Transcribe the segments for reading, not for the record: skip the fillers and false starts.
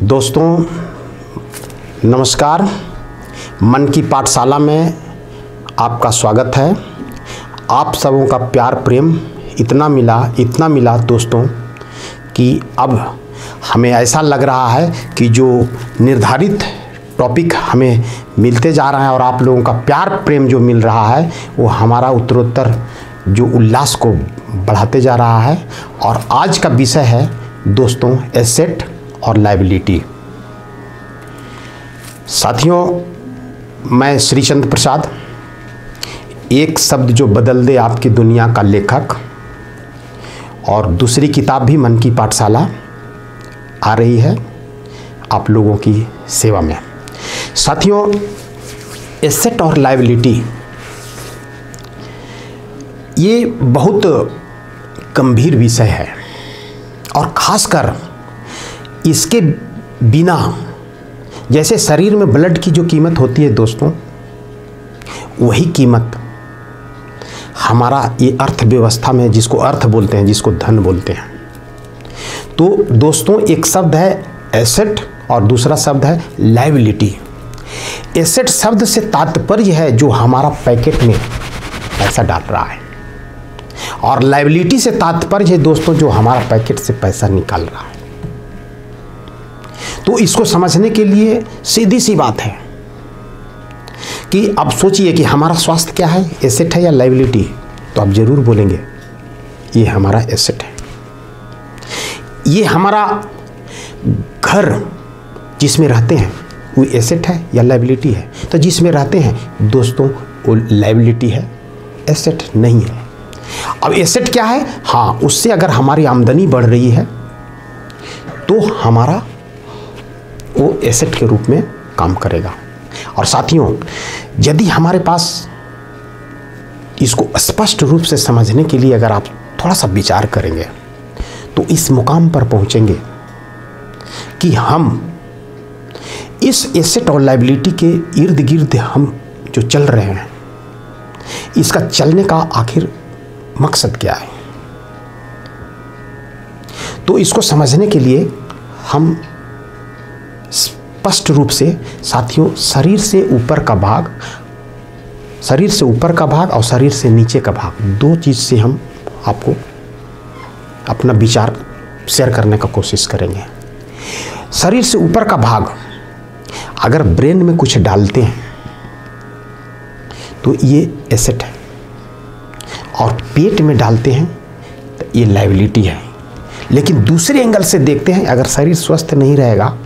दोस्तों नमस्कार। मन की पाठशाला में आपका स्वागत है। आप सबों का प्यार प्रेम इतना मिला दोस्तों कि अब हमें ऐसा लग रहा है कि जो निर्धारित टॉपिक हमें मिलते जा रहा है और आप लोगों का प्यार प्रेम जो मिल रहा है वो हमारा उत्तरोत्तर जो उल्लास को बढ़ाते जा रहा है। और आज का विषय है दोस्तों एसेट और लायबिलिटी। साथियों, मैं श्री चंद्र प्रसाद, एक शब्द जो बदल दे आपकी दुनिया का लेखक, और दूसरी किताब भी मन की पाठशाला आ रही है आप लोगों की सेवा में। साथियों, एसेट और लायबिलिटी ये बहुत गंभीर विषय है और ख़ासकर इसके बिना, जैसे शरीर में ब्लड की जो कीमत होती है दोस्तों, वही कीमत हमारा ये अर्थव्यवस्था में, जिसको अर्थ बोलते हैं, जिसको धन बोलते हैं। तो दोस्तों एक शब्द है एसेट और दूसरा शब्द है लायबिलिटी। एसेट शब्द से तात्पर्य है जो हमारा पैकेट में पैसा डाल रहा है, और लायबिलिटी से तात्पर्य है दोस्तों जो हमारा पैकेट से पैसा निकाल रहा है। तो इसको समझने के लिए सीधी सी बात है कि अब सोचिए कि हमारा स्वास्थ्य क्या है, एसेट है या लायबिलिटी? तो आप जरूर बोलेंगे ये हमारा एसेट है। ये हमारा घर जिसमें रहते हैं वो एसेट है या लायबिलिटी है? तो जिसमें रहते हैं दोस्तों वो लायबिलिटी है, एसेट नहीं है। अब एसेट क्या है? हाँ, उससे अगर हमारी आमदनी बढ़ रही है तो हमारा वो एसेट के रूप में काम करेगा। और साथियों, यदि हमारे पास इसको स्पष्ट रूप से समझने के लिए अगर आप थोड़ा सा विचार करेंगे तो इस मुकाम पर पहुंचेंगे कि हम इस एसेट और लायबिलिटी के इर्द गिर्द हम जो चल रहे हैं, इसका चलने का आखिर मकसद क्या है। तो इसको समझने के लिए हम स्पष्ट रूप से साथियों शरीर से ऊपर का भाग और शरीर से नीचे का भाग, दो चीज़ से हम आपको अपना विचार शेयर करने का कोशिश करेंगे। शरीर से ऊपर का भाग अगर ब्रेन में कुछ डालते हैं तो ये एसेट है, और पेट में डालते हैं तो ये लायबिलिटी है। लेकिन दूसरे एंगल से देखते हैं, अगर शरीर स्वस्थ नहीं रहेगा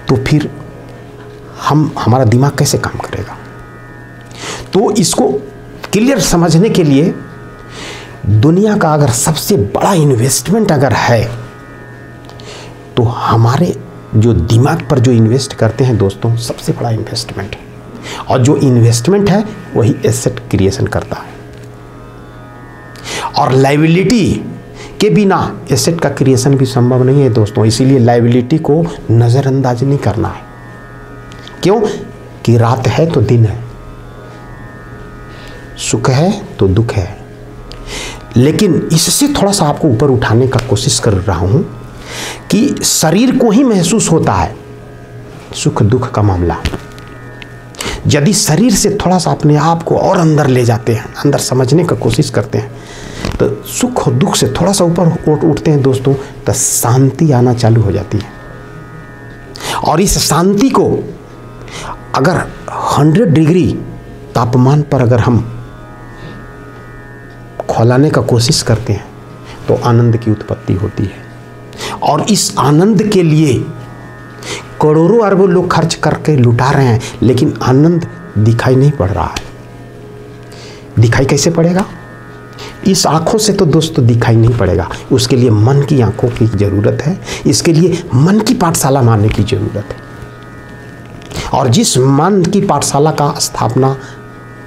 तो फिर हमारा दिमाग कैसे काम करेगा? तो इसको क्लियर समझने के लिए दुनिया का अगर सबसे बड़ा इन्वेस्टमेंट अगर है तो हमारे जो दिमाग पर जो इन्वेस्ट करते हैं दोस्तों, सबसे बड़ा इन्वेस्टमेंट है। और जो इन्वेस्टमेंट है वही एसेट क्रिएशन करता है। और लायबिलिटी के बिना एसेट का क्रिएशन भी संभव नहीं है दोस्तों। इसीलिए लायबिलिटी को नज़रअंदाज नहीं करना है। क्यों? कि रात है तो दिन है, सुख है तो दुख है। लेकिन इससे थोड़ा सा आपको ऊपर उठाने का कोशिश कर रहा हूं कि शरीर को ही महसूस होता है सुख दुख का मामला। यदि शरीर से थोड़ा सा अपने आप को और अंदर ले जाते हैं, अंदर समझने का कोशिश करते हैं, तो सुख और दुख से थोड़ा सा ऊपर उठते हैं दोस्तों, तो शांति आना चालू हो जाती है। और इस शांति को अगर 100 डिग्री तापमान पर अगर हम खौलाने का कोशिश करते हैं तो आनंद की उत्पत्ति होती है। और इस आनंद के लिए करोड़ों अरबों लोग खर्च करके लुटा रहे हैं, लेकिन आनंद दिखाई नहीं पड़ रहा है। दिखाई कैसे पड़ेगा? इस आंखों से तो दोस्तों दिखाई नहीं पड़ेगा। उसके लिए मन की आंखों की जरूरत है। इसके लिए मन की पाठशाला मानने की जरूरत है। और जिस मन की पाठशाला का स्थापना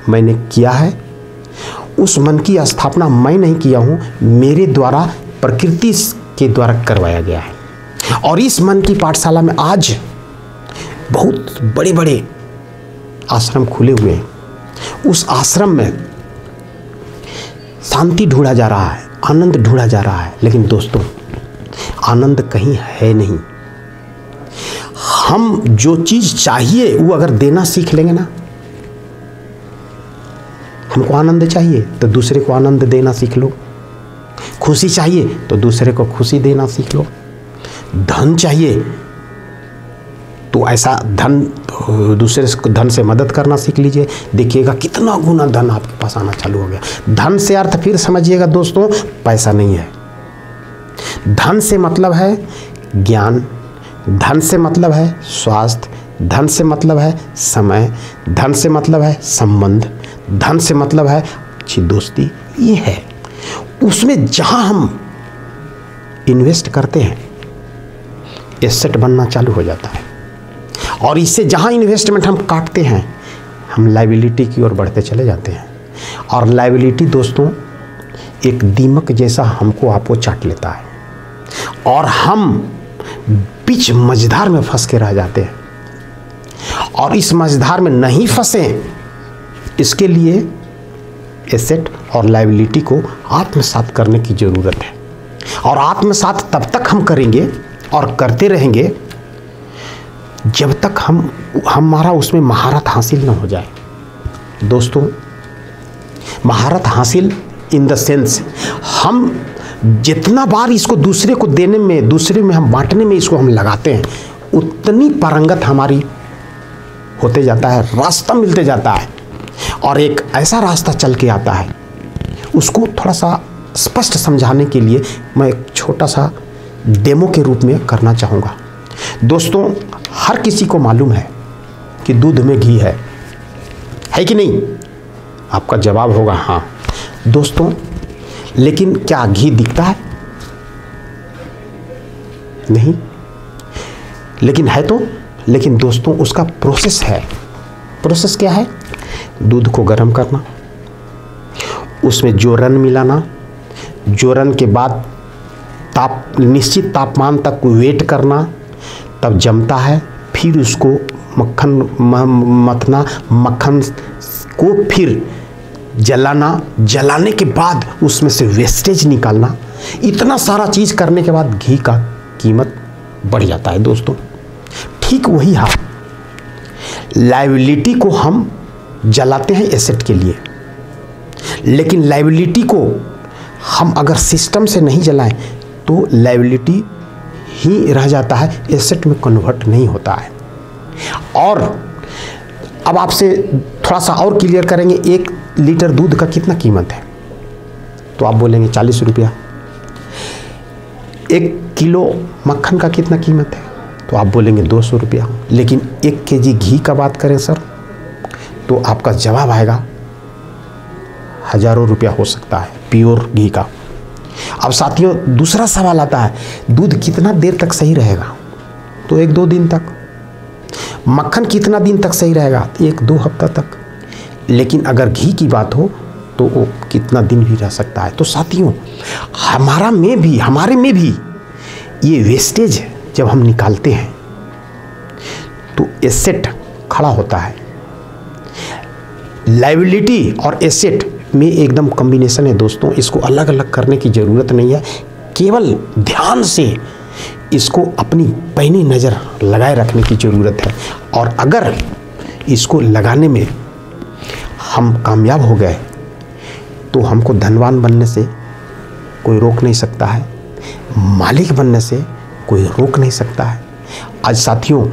मैंने किया है, उस मन की स्थापना मैं नहीं किया हूँ, मेरे द्वारा प्रकृति के द्वारा करवाया गया है। और इस मन की पाठशाला में आज बहुत बड़े बड़े आश्रम खुले हुए हैं। उस आश्रम में शांति ढूंढा जा रहा है, आनंद ढूंढा जा रहा है। लेकिन दोस्तों आनंद कहीं है नहीं, हम जो चीज़ चाहिए वो अगर देना सीख लेंगे ना, हमको आनंद चाहिए तो दूसरे को आनंद देना सीख लो, खुशी चाहिए तो दूसरे को खुशी देना सीख लो, धन चाहिए तो ऐसा धन दूसरे को धन से मदद करना सीख लीजिए। देखिएगा कितना गुना धन आपके पास आना चालू हो गया। धन से अर्थ फिर समझिएगा दोस्तों, पैसा नहीं है। धन से मतलब है ज्ञान, धन से मतलब है स्वास्थ्य, धन से मतलब है समय, धन से मतलब है संबंध, धन से मतलब है अच्छी दोस्ती। ये है उसमें जहां हम इन्वेस्ट करते हैं एसेट बनना चालू हो जाता है, और इससे जहां इन्वेस्टमेंट हम काटते हैं हम लायबिलिटी की ओर बढ़ते चले जाते हैं। और लायबिलिटी दोस्तों एक दीमक जैसा हमको आपको चाट लेता है और हम बीच मझधार में फंस के रह जाते हैं। और इस मझधार में नहीं फंसे, इसके लिए एसेट और लायबिलिटी को आत्मसात करने की ज़रूरत है। और आत्मसात तब तक हम करेंगे और करते रहेंगे जब तक हमारा उसमें महारत हासिल न हो जाए। दोस्तों महारत हासिल इन द सेंस हम जितना बार इसको दूसरे को देने में, दूसरे में हम बांटने में इसको हम लगाते हैं, उतनी पारंगत हमारी होते जाता है, रास्ता मिलते जाता है और एक ऐसा रास्ता चल के आता है। उसको थोड़ा सा स्पष्ट समझाने के लिए मैं एक छोटा सा डेमो के रूप में करना चाहूँगा। दोस्तों हर किसी को मालूम है कि दूध में घी है कि नहीं? आपका जवाब होगा हाँ। दोस्तों लेकिन क्या घी दिखता है? नहीं, लेकिन है तो। लेकिन दोस्तों उसका प्रोसेस है। प्रोसेस क्या है? दूध को गर्म करना, उसमें जोरन मिलाना, जोरन के बाद निश्चित तापमान तक वेट करना, तब जमता है, फिर उसको मक्खन मथना, मक्खन को फिर जलाना, जलाने के बाद उसमें से वेस्टेज निकालना। इतना सारा चीज़ करने के बाद घी का कीमत बढ़ जाता है दोस्तों। ठीक वही है, लायबिलिटी को हम जलाते हैं एसेट के लिए, लेकिन लायबिलिटी को हम अगर सिस्टम से नहीं जलाएं तो लायबिलिटी ही रह जाता है, एसेट में कन्वर्ट नहीं होता है। और अब आपसे थोड़ा सा और क्लियर करेंगे, 1 लीटर दूध का कितना कीमत है? तो आप बोलेंगे 40 रुपया। 1 किलो मक्खन का कितना कीमत है? तो आप बोलेंगे 200 रुपया। लेकिन 1 केजी घी का बात करें सर, तो आपका जवाब आएगा हज़ारों रुपया हो सकता है प्योर घी का। अब साथियों दूसरा सवाल आता है, दूध कितना देर तक सही रहेगा? तो 1-2 दिन तक। मक्खन कितना दिन तक सही रहेगा? 1-2 हफ्ता तक। लेकिन अगर घी की बात हो तो वो कितना दिन भी रह सकता है। तो साथियों हमारे में भी ये वेस्टेज जब हम निकालते हैं तो एसेट खड़ा होता है। लायबिलिटी और एसेट में एकदम कॉम्बिनेशन है दोस्तों, इसको अलग अलग करने की ज़रूरत नहीं है। केवल ध्यान से इसको अपनी पैनी नज़र लगाए रखने की ज़रूरत है। और अगर इसको लगाने में हम कामयाब हो गए तो हमको धनवान बनने से कोई रोक नहीं सकता है, मालिक बनने से कोई रोक नहीं सकता है। आज साथियों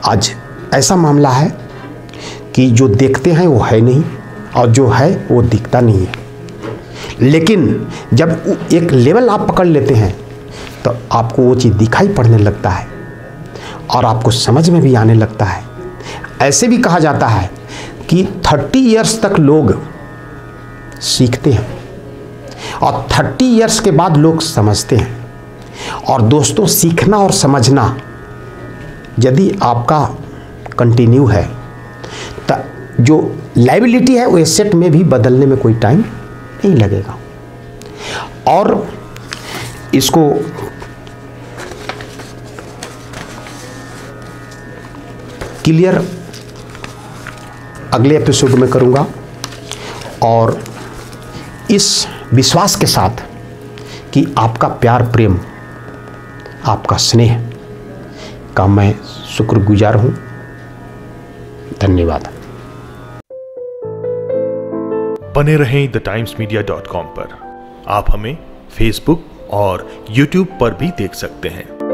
आज ऐसा मामला है कि जो देखते हैं वो है नहीं और जो है वो दिखता नहीं है। लेकिन जब एक लेवल आप पकड़ लेते हैं तो आपको वो चीज़ दिखाई पड़ने लगता है और आपको समझ में भी आने लगता है। ऐसे भी कहा जाता है कि 30 इयर्स तक लोग सीखते हैं और 30 इयर्स के बाद लोग समझते हैं। और दोस्तों सीखना और समझना यदि आपका कंटिन्यू है तो जो लायबिलिटी है वो एसेट में भी बदलने में कोई टाइम नहीं लगेगा। और इसको क्लियर अगले एपिसोड में करूंगा और इस विश्वास के साथ कि आपका प्यार प्रेम, आपका स्नेह का मैं शुक्रगुजार हूँ। धन्यवाद। बने रहें TheTimesMedia.com पर। आप हमें फेसबुक और YouTube पर भी देख सकते हैं।